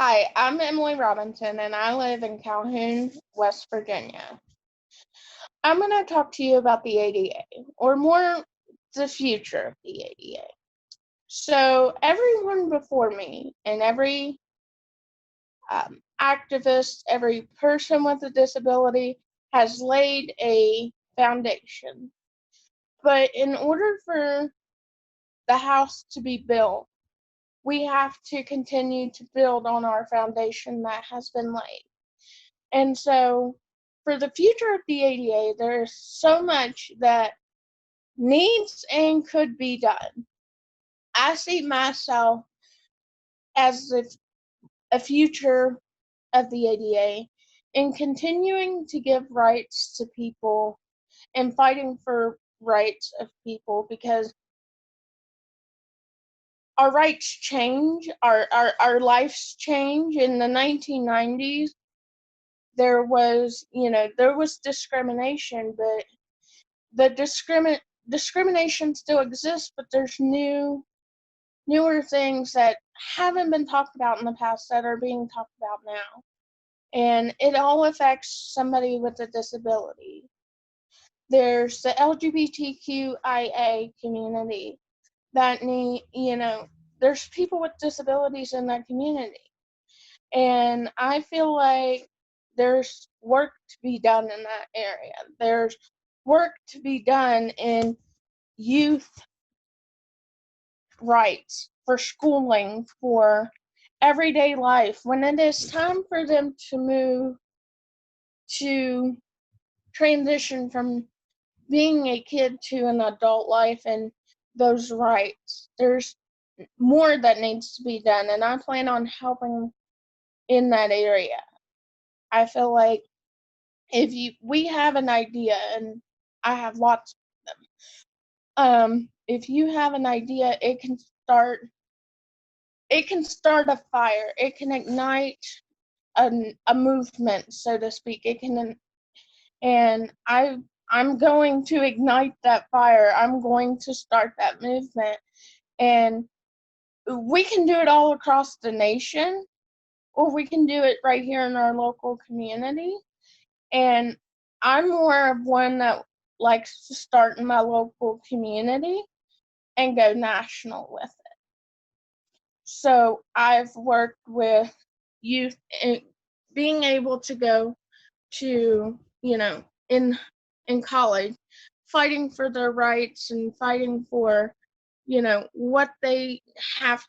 Hi, I'm Emily Robinson, and I live in Calhoun, West Virginia. I'm going to talk to you about the ADA, or more the future of the ADA. So, everyone before me, and every activist, every person with a disability has laid a foundation. But in order for the house to be built, we have to continue to build on our foundation that has been laid. And so, for the future of the ADA, there's so much that needs and could be done. I see myself as a future of the ADA in continuing to give rights to people and fighting for rights of people, because our rights change, our lives change. In the 1990s, there was discrimination, but the discrimination still exists, but there's newer things that haven't been talked about in the past that are being talked about now. And it all affects somebody with a disability. There's the LGBTQIA community that there's people with disabilities in that community. And I feel like there's work to be done in that area. There's work to be done in youth rights, for schooling, for everyday life. When it is time for them to move to transition from being a kid to an adult life and those rights, there's more that needs to be done, and I plan on helping in that area. I feel like we have an idea, and I have lots of them. If you have an idea, it can start a fire. It can ignite a movement, so to speak. And I'm going to ignite that fire. I'm going to start that movement, and we can do it all across the nation, or we can do it right here in our local community. And I'm more of one that likes to start in my local community and go national with it. So I've worked with youth and being able to go to, in college, fighting for their rights and fighting for, what they have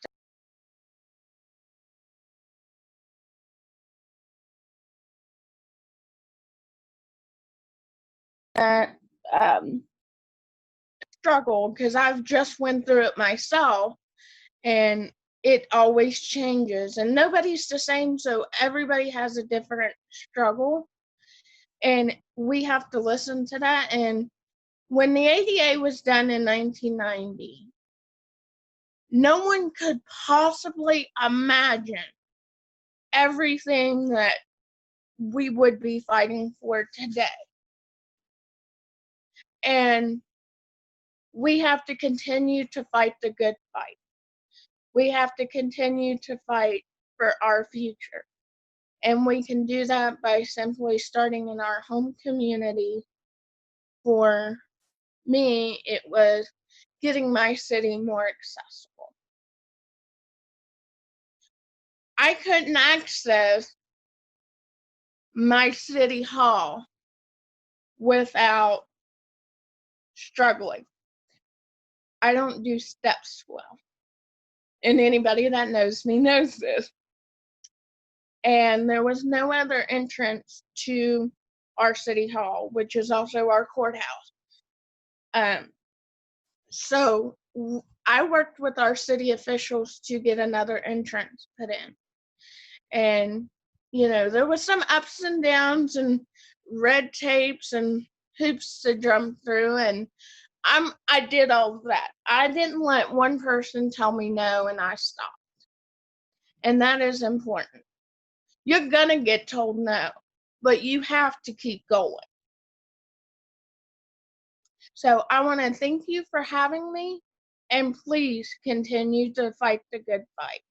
to struggle, because I've just went through it myself, and it always changes, and nobody's the same, so everybody has a different struggle, and we have to listen to that. And when the ADA was done in 1990, no one could possibly imagine everything that we would be fighting for today. And we have to continue to fight the good fight. We have to continue to fight for our future. And we can do that by simply starting in our home community. For me, it was getting my city more accessible. I couldn't access my city hall without struggling. I don't do steps well. And anybody that knows me knows this. And there was no other entrance to our city hall, which is also our courthouse. So I worked with our city officials to get another entrance put in. And, there was some ups and downs and red tapes and hoops to jump through, and I did all of that. I didn't let one person tell me no, and I stopped. And that is important. You're gonna get told no, but you have to keep going. So I want to thank you for having me, and please continue to fight the good fight.